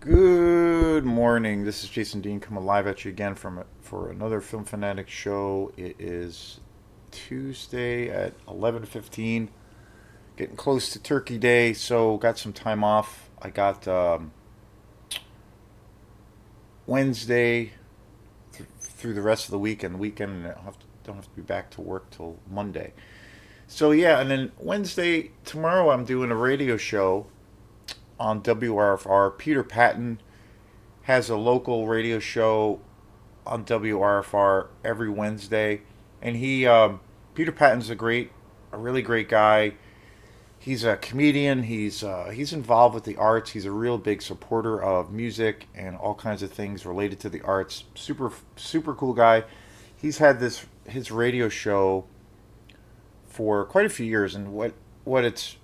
Good morning. This is Jason Dean coming live at you again for another Film Fanatic show. It is Tuesday at 11:15, getting close to Turkey Day, so got some time off. I got Wednesday through the rest of the week, and the weekend, and don't have to be back to work till Monday. So yeah, and then Wednesday tomorrow I'm doing a radio show on WRFR. Peter Patton has a local radio show on WRFR every Wednesday, and Peter Patton's a really great guy. He's a comedian. He's involved with the arts. He's a real big supporter of music and all kinds of things related to the arts. Super cool guy. He's had this his radio show for quite a few years, and what it's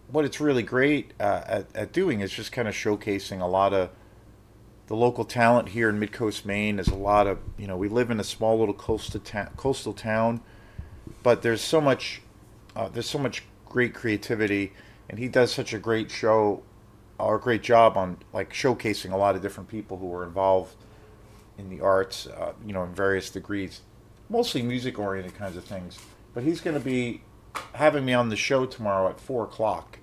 what it's really great at doing is just kind of showcasing a lot of the local talent here in Midcoast Maine. Is a lot of we live in a small little coastal town, but there's so much great creativity, and he does such a great show or a great job on like showcasing a lot of different people who are involved in the arts, in various degrees, mostly music oriented kinds of things. But he's going to be having me on the show tomorrow at 4 o'clock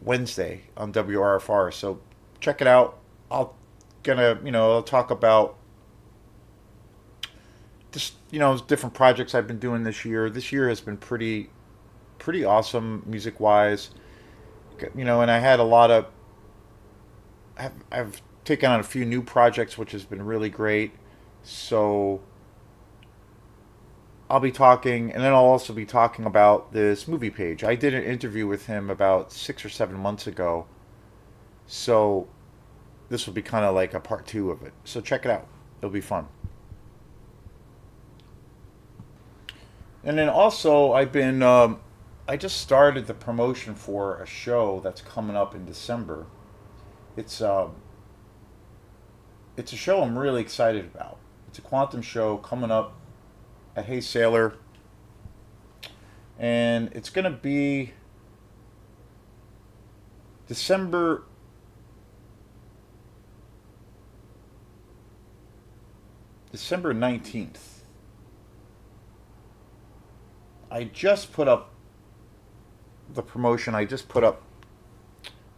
Wednesday on WRFR. So check it out. I'll talk about just different projects I've been doing this year. This year has been pretty awesome music wise. And I had a lot of I've taken on a few new projects, which has been really great. So I'll be talking, and then I'll also be talking about this movie page. I did an interview with him about 6 or 7 months ago. So this will be kind of like a part two of it. So check it out. It'll be fun. And then also, I just started the promotion for a show that's coming up in December. It's it's a show I'm really excited about. It's a quantum show coming up at Hey Sailor, and it's gonna be December December 19th. I just put up the promotion. I just put up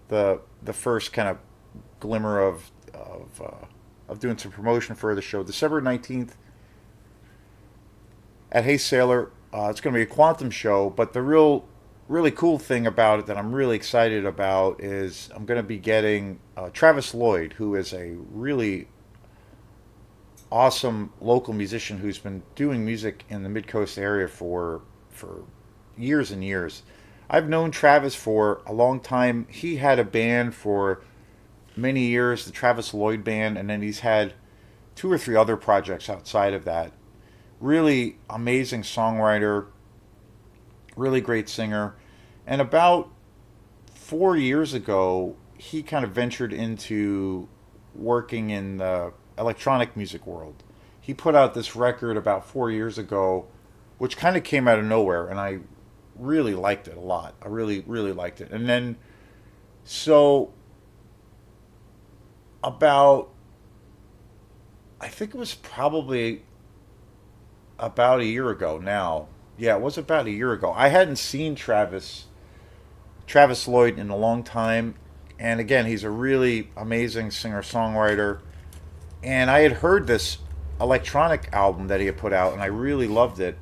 the first kind of glimmer of doing some promotion for the show. December 19th at Hey Sailor. It's going to be a quantum show, but the really cool thing about it that I'm really excited about is I'm going to be getting Travis Lloyd, who is a really awesome local musician who's been doing music in the Mid Coast area for years and years. I've known Travis for a long time. He had a band for many years, the Travis Lloyd Band, and then he's had two or three other projects outside of that. Really amazing songwriter, really great singer. And about 4 years ago, he kind of ventured into working in the electronic music world. He put out this record about 4 years ago, which kind of came out of nowhere, and I really liked it a lot. I really liked it. And then, so about, I think it was probably about a year ago now. Yeah, it was about a year ago. I hadn't seen Travis Lloyd in a long time, and again, he's a really amazing singer songwriter. And I had heard this electronic album that he had put out, and I really loved it.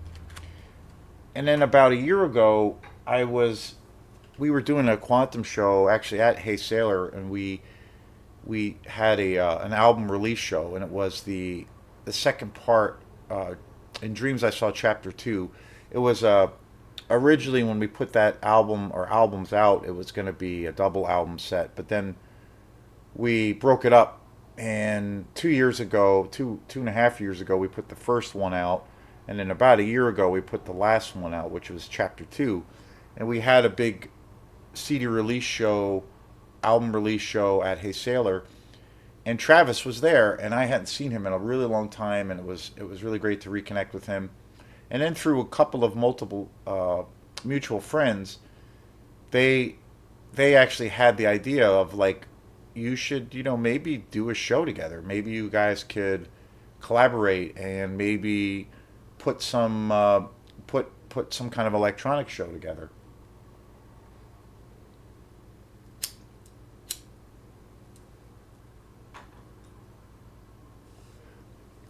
And then about a year ago, I was we were doing a quantum show actually at Hey Sailor, and we had a an album release show, and it was the second part. In Dreams, I saw Chapter Two. It was originally when we put that album or albums out, it was going to be a double album set, but then we broke it up. And 2 years ago, 2.5 years ago, we put the first one out, and then about a year ago, we put the last one out, which was Chapter Two, and we had a big CD release show, album release show at Hey Sailor, and Travis was there, and I hadn't seen him in a really long time, and it was really great to reconnect with him. And then through a couple of multiple mutual friends, they they actually had the idea of like, you should, maybe do a show together. Maybe you guys could collaborate and maybe put some put some kind of electronic show together.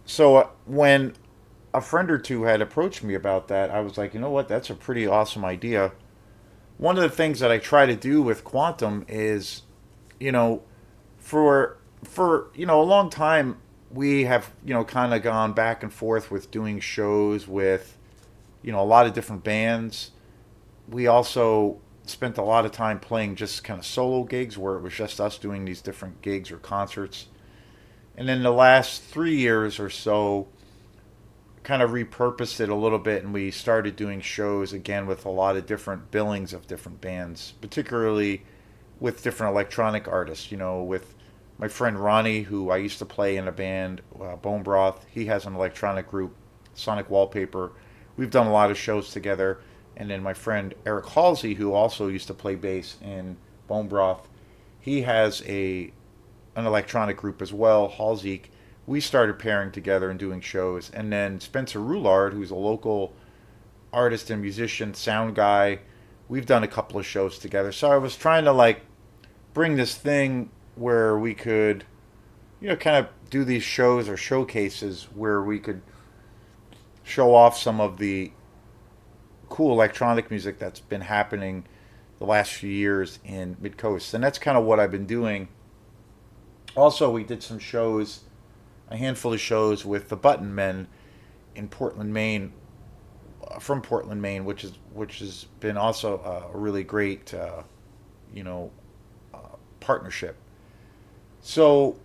So when a friend or two had approached me about that, I was like, you know what, that's a pretty awesome idea. One of the things that I try to do with Quantum is, you know, for a long time we have kind of gone back and forth with doing shows with a lot of different bands. We also spent a lot of time playing just kind of solo gigs where it was just us doing these different gigs or concerts. And then the last 3 years or so, kind of repurposed it a little bit and we started doing shows again with a lot of different billings of different bands, particularly with different electronic artists. With my friend Ronnie, who I used to play in a band, Bone Broth. He has an electronic group, Sonic Wallpaper. We've done a lot of shows together. And then my friend Eric Halsey, who also used to play bass in Bone Broth, he has a an electronic group as well, Halsey. We started pairing together and doing shows. And then Spencer Roulard, who's a local artist and musician, sound guy, we've done a couple of shows together. So I was trying to like bring this thing where we could, kind of do these shows or showcases where we could show off some of the cool electronic music that's been happening the last few years in Mid Coast. And that's kind of what I've been doing. Also, we did some shows, a handful of shows with the Button Men in Portland, Maine, from Portland, Maine, which has been also a really great, you know, partnership. So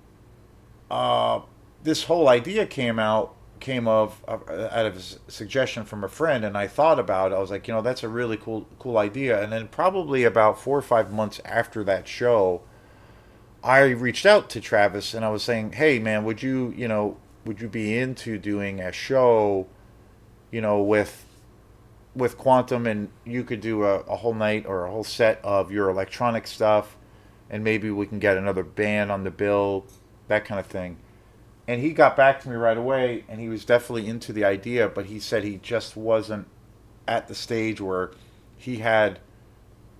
uh, this whole idea came out of a suggestion from a friend, and I thought about it. I was like, that's a really cool idea. And then probably about 4 or 5 months after that show, I reached out to Travis and I was saying, hey man, would you be into doing a show, with Quantum, and you could do a whole night or a whole set of your electronic stuff, and maybe we can get another band on the bill, that kind of thing. And he got back to me right away, and he was definitely into the idea, but he said he just wasn't at the stage where he had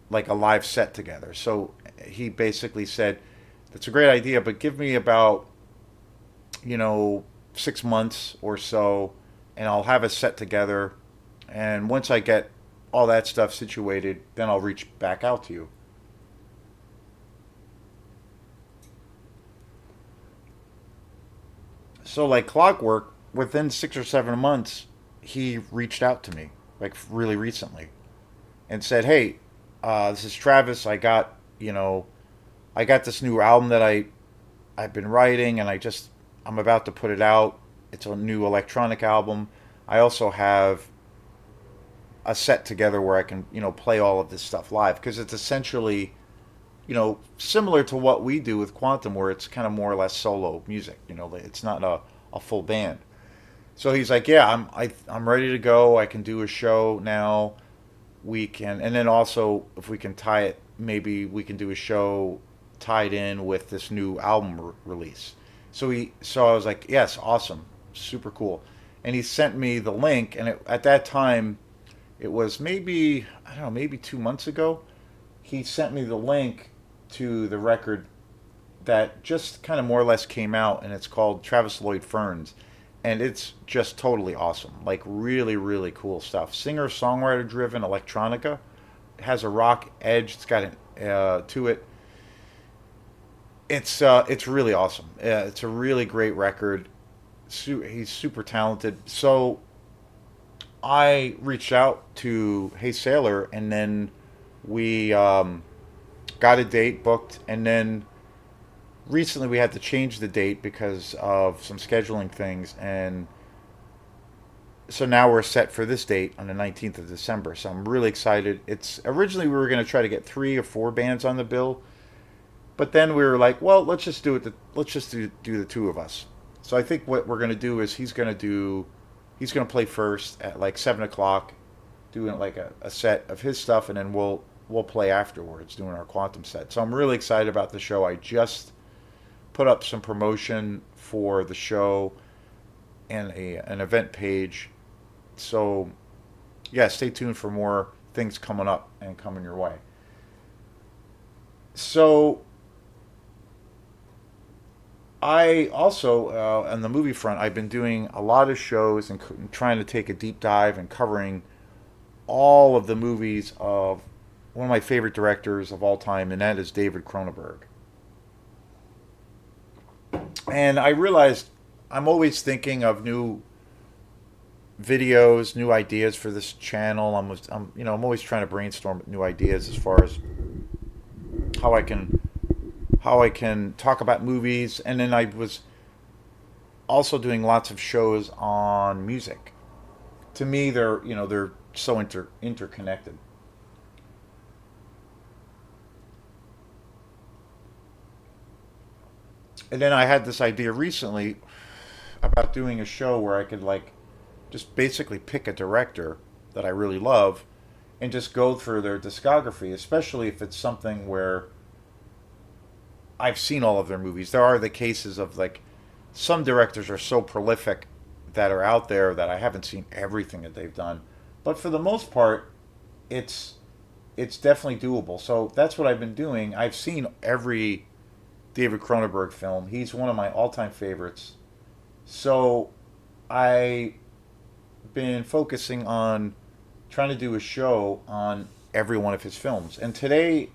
like a live set together. So he basically said, that's a great idea, but give me about, you know, 6 months or so, and I'll have a set together. And once I get all that stuff situated, then I'll reach back out to you. So, like clockwork, within 6 or 7 months, he reached out to me, like really recently, and said, "Hey, this is Travis. I got this new album that I've been writing, and I'm about to put it out. It's a new electronic album. I also have a set together where I can, play all of this stuff live because it's essentially, similar to what we do with Quantum, where it's kind of more or less solo music. It's not a full band. So he's like, yeah, I'm ready to go. I can do a show now. We can, and then also if we can tie it, maybe we can do a show tied in with this new album release. So I was like, yes, awesome, super cool. And he sent me the link, and at that time, it was maybe I don't know, maybe 2 months ago. He sent me the link to the record that just kind of more or less came out, and it's called Travis Lloyd Ferns, and it's just totally awesome. Like really, really cool stuff. Singer songwriter driven electronica. It has a rock edge. It's got an to it. It's really awesome. It's a really great record. He's super talented. So I reached out to Hey Sailor, and then we got a date booked, and then recently we had to change the date because of some scheduling things, and so now we're set for this date on the 19th of December. So I'm really excited. It's originally we were going to try to get 3 or 4 bands on the bill, but then we were like, well, let's just do it. Let's just do the two of us. So I think what we're going to do is he's going to play first at like 7 o'clock, doing like a set of his stuff, and then we'll play afterwards, doing our Quantum set. So I'm really excited about the show. I just put up some promotion for the show and an event page. So, yeah, stay tuned for more things coming up and coming your way. So, I also, on the movie front, I've been doing a lot of shows and trying to take a deep dive and covering all of the movies of one of my favorite directors of all time, and that is David Cronenberg. And I realized I'm always thinking of new videos, new ideas for this channel. I'm always trying to brainstorm new ideas as far as how I can how I can talk about movies. And then I was also doing lots of shows on music. To me, they're so interconnected. And then I had this idea recently about doing a show where I could like just basically pick a director that I really love and just go through their discography, especially if it's something where I've seen all of their movies. There are the cases of like some directors are so prolific that are out there that I haven't seen everything that they've done. But for the most part, it's it's definitely doable. So that's what I've been doing. I've seen every David Cronenberg film. He's one of my all-time favorites. So I've been focusing on trying to do a show on every one of his films. And today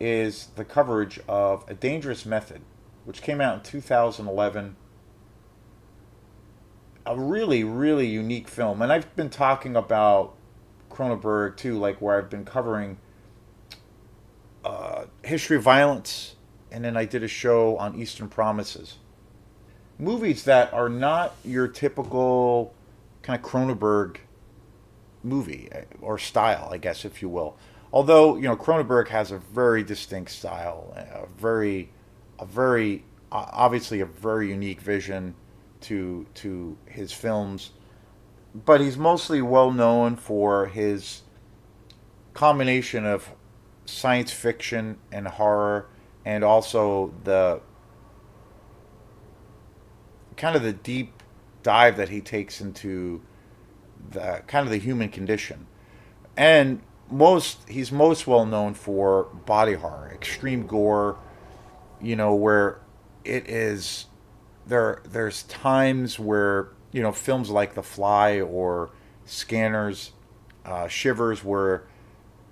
is the coverage of A Dangerous Method, which came out in 2011. A really, really unique film. And I've been talking about Cronenberg too, like where I've been covering History of Violence, and then I did a show on Eastern Promises. Movies that are not your typical kind of Cronenberg movie or style, I guess, if you will. Although Cronenberg has a very distinct style, a very obviously a very unique vision to his films, but he's mostly well known for his combination of science fiction and horror, and also the kind of the deep dive that he takes into the kind of the human condition. And he's most well known for body horror, extreme gore, where it is there's times where films like The Fly or Scanners, Shivers, where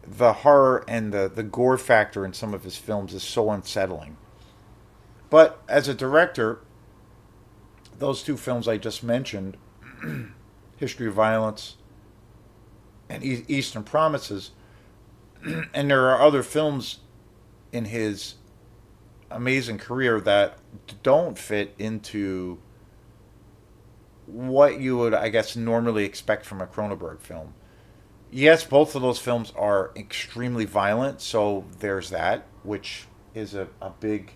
the horror and the gore factor in some of his films is so unsettling. But as a director, those two films I just mentioned, History of Violence and Eastern Promises, and there are other films in his amazing career that don't fit into what you would, I guess, normally expect from a Cronenberg film. Yes, both of those films are extremely violent, so there's that, which is a big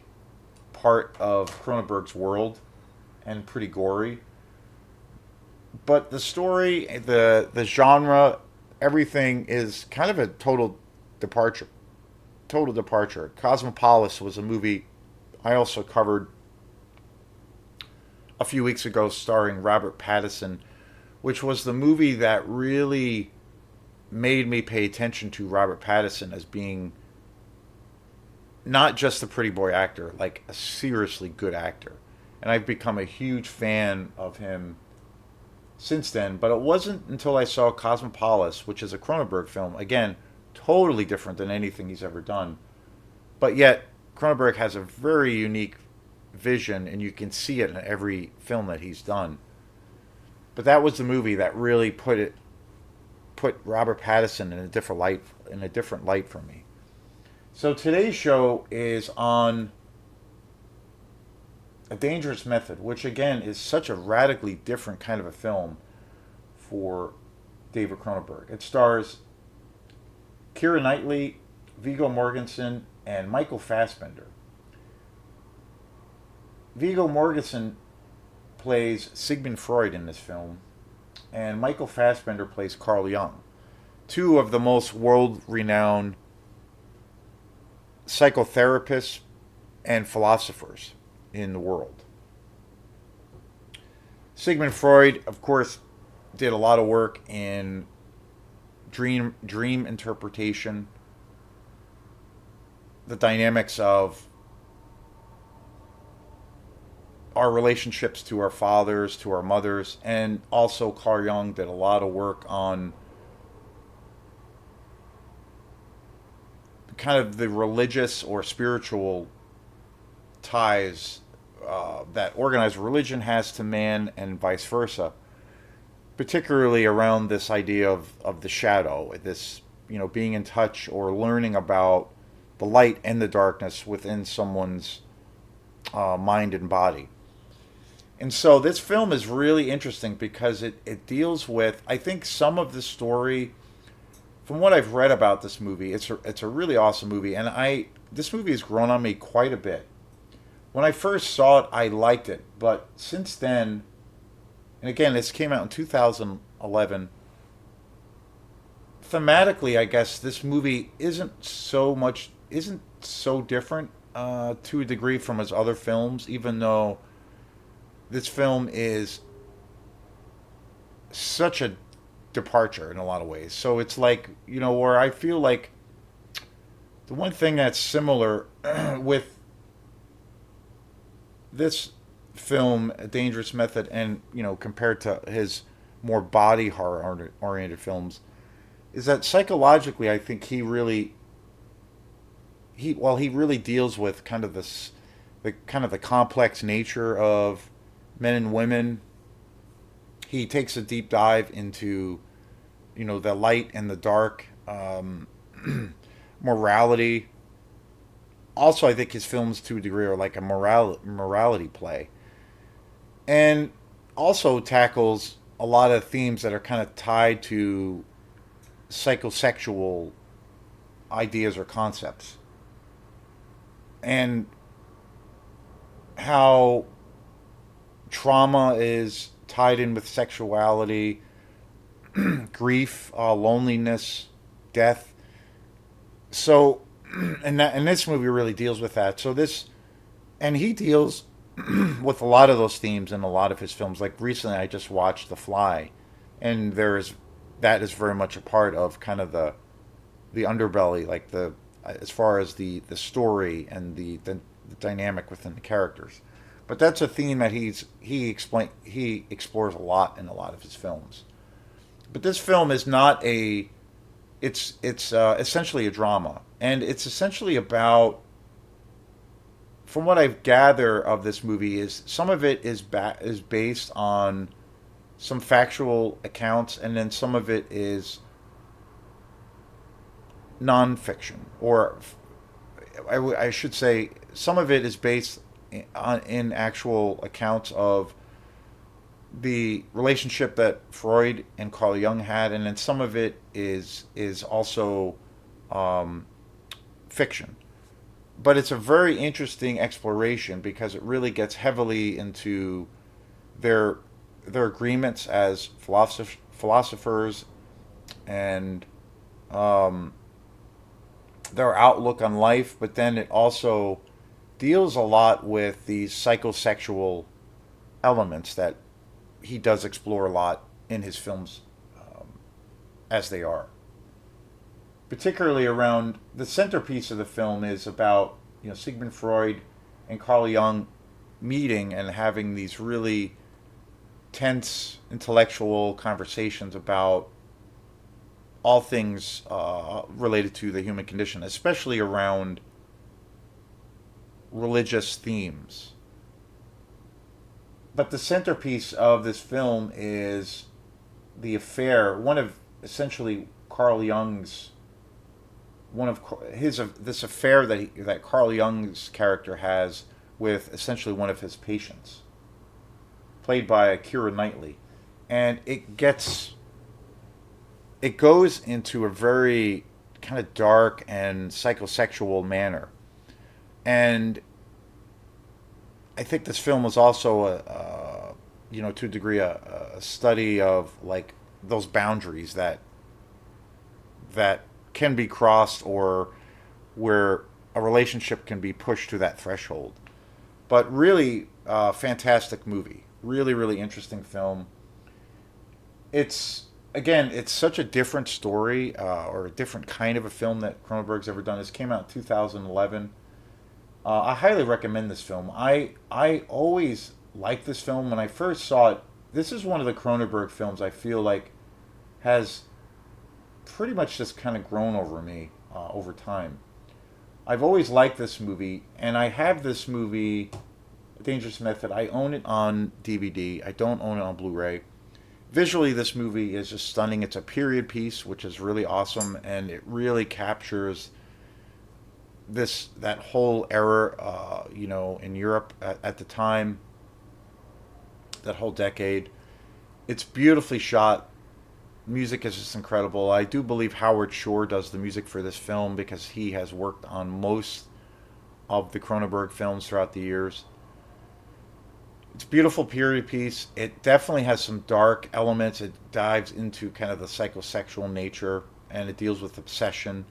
part of Cronenberg's world and pretty gory. But the story, the genre, everything is kind of a departure. Total departure. Cosmopolis was a movie I also covered a few weeks ago, starring Robert Pattinson, which was the movie that really made me pay attention to Robert Pattinson as being not just a pretty boy actor, like a seriously good actor. And I've become a huge fan of him since then. But it wasn't until I saw Cosmopolis, which is a Cronenberg film, again, totally different than anything he's ever done. But yet, Cronenberg has a very unique vision, and you can see it in every film that he's done. But that was the movie that really put Robert Pattinson in a different light for me. So today's show is on A Dangerous Method, which again is such a radically different kind of a film for David Cronenberg. It stars Keira Knightley, Viggo Mortensen, and Michael Fassbender. Viggo Mortensen plays Sigmund Freud in this film, and Michael Fassbender plays Carl Jung, two of the most world-renowned psychotherapists and philosophers. in the world. Sigmund Freud, of course, did a lot of work in dream interpretation, the dynamics of our relationships to our fathers, to our mothers, and also Carl Jung did a lot of work on kind of the religious or spiritual ties that organized religion has to man and vice versa, particularly around this idea of the shadow, this, being in touch or learning about the light and the darkness within someone's mind and body. And so this film is really interesting because it deals with, I think, some of the story. From what I've read about this movie, it's a really awesome movie, and this movie has grown on me quite a bit. When I first saw it, I liked it, but since then, and again, this came out in 2011. Thematically, I guess this movie isn't so different to a degree from his other films, even though this film is such a departure in a lot of ways. So it's like, where I feel like the one thing that's similar with this film, A Dangerous Method, and, compared to his more body horror oriented films, is that psychologically, I think he really deals with kind of the complex nature of men and women. He takes a deep dive into, the light and the dark, morality. Also, I think his films, to a degree, are like a morality play, and also tackles a lot of themes that are kind of tied to psychosexual ideas or concepts, and how trauma is tied in with sexuality, grief, loneliness, death. So, and this movie really deals with that. And he deals with a lot of those themes in a lot of his films. Like recently, I just watched The Fly, and that is very much a part of kind of the underbelly, like the as far as the story and the dynamic within the characters. But that's a theme that he explores a lot in a lot of his films. But this film is not a it's essentially a drama, and it's essentially about, from what I gather of this movie, is some of it is based on some factual accounts, and then some of it is nonfiction, or I should say, some of it is based in actual accounts of the relationship that Freud and Carl Jung had, and then some of it is also um, fiction. But it's a very interesting exploration because it really gets heavily into their their agreements as philosophers, and um, their outlook on life. But then it also deals a lot with these psychosexual elements that he does explore a lot in his films, um, as they are. Particularly around the centerpiece of the film is about, Sigmund Freud and Carl Jung meeting and having these really tense intellectual conversations about all things related to the human condition, especially around religious themes. But the centerpiece of this film is the affair, one of essentially Carl Jung's one of his this affair that Carl Jung's character has with essentially one of his patients, played by Keira Knightley, and it goes into a very kind of dark and psychosexual manner, and I think this film was also to a degree, a study of like those boundaries that can be crossed, or where a relationship can be pushed to that threshold. But really, fantastic movie. Really, really interesting film. It's again, it's such a different story or a different kind of a film that Cronenberg's ever done. This came out in 2011. I highly recommend this film. I always liked this film when I first saw it. This is one of the Cronenberg films I feel like has pretty much just kind of grown over me over time. I've always liked this movie, and I have this movie, Dangerous Method. I own it on DVD. I don't own it on Blu-ray. Visually, this movie is just stunning. It's a period piece, which is really awesome, and it really captures that whole era, in Europe at the time, that whole decade. It's beautifully shot. Music is just incredible. I do believe Howard Shore does the music for this film because he has worked on most of the Cronenberg films throughout the years. It's a beautiful period piece. It definitely has some dark elements. It dives into kind of the psychosexual nature and it deals with obsession.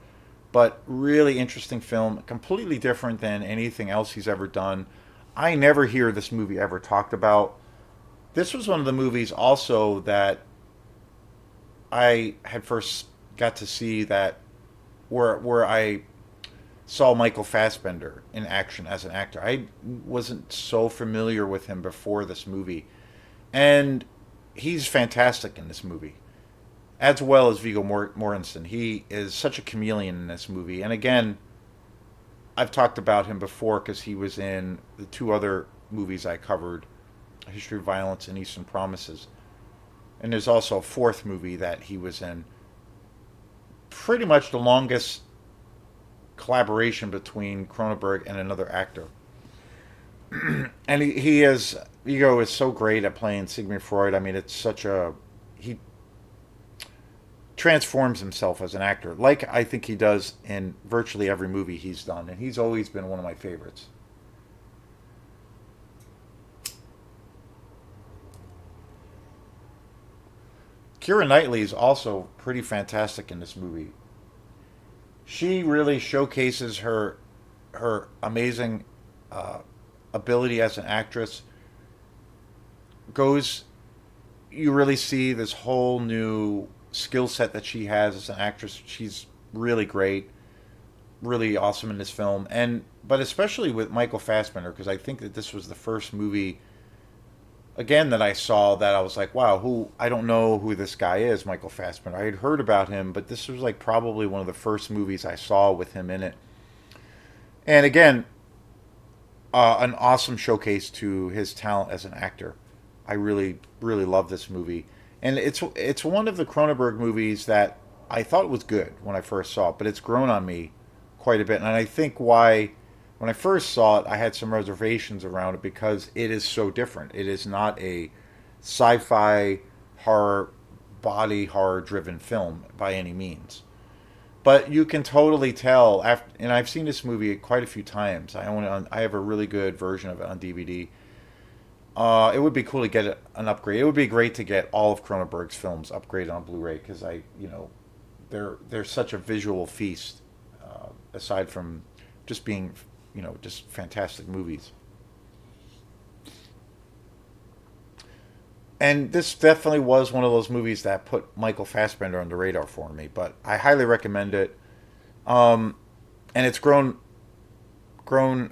But really interesting film, completely different than anything else he's ever done. I never hear this movie ever talked about. This was one of the movies also that I had first got to see that where I saw Michael Fassbender in action as an actor. I wasn't so familiar with him before this movie, and he's fantastic in this movie, as well as Viggo Mortensen. He is such a chameleon in this movie, and again, I've talked about him before because he was in the two other movies I covered, A History of Violence and Eastern Promises. And there's also a fourth movie that he was in. Pretty much the longest collaboration between Cronenberg and another actor. And he is, Ego is so great at playing Sigmund Freud. I mean, it's such a, he transforms himself as an actor, like I think he does in virtually every movie he's done. And he's always been one of my favorites. Keira Knightley is also pretty fantastic in this movie. She really showcases her amazing uh, ability as an actress. Goes, you really see this whole new skill set that she has as an actress. She's really great, really awesome in this film, and but especially with Michael Fassbender because I think that this was the first movie again that I saw that I was like, wow, who I don't know who this guy is, Michael Fassbender. I had heard about him, but this was like probably one of the first movies I saw with him in it. And again, an awesome showcase to his talent as an actor. I really, really love this movie, and it's one of the Cronenberg movies that I thought was good when I first saw it, but it's grown on me quite a bit, and I think why when I first saw it, I had some reservations around it because it is so different. It is not a sci-fi horror, body horror driven film by any means. But you can totally tell after, and I've seen this movie quite a few times. I own it on, I have a really good version of it on DVD. It would be cool to get an upgrade. It would be great to get all of Cronenberg's films upgraded on Blu-ray because they're such a visual feast. Aside from just being just fantastic movies. And this definitely was one of those movies that put Michael Fassbender on the radar for me. But I highly recommend it. And it's grown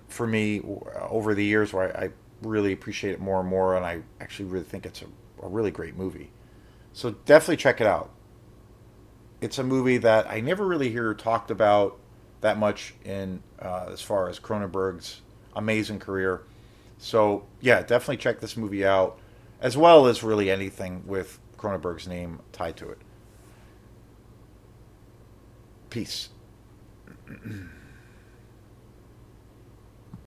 for me over the years where I really appreciate it more and more. And I actually really think it's a really great movie. So definitely check it out. It's a movie that I never really hear talked about that much in as far as Cronenberg's amazing career. So yeah, definitely check this movie out, as well as really anything with Cronenberg's name tied to it. Peace.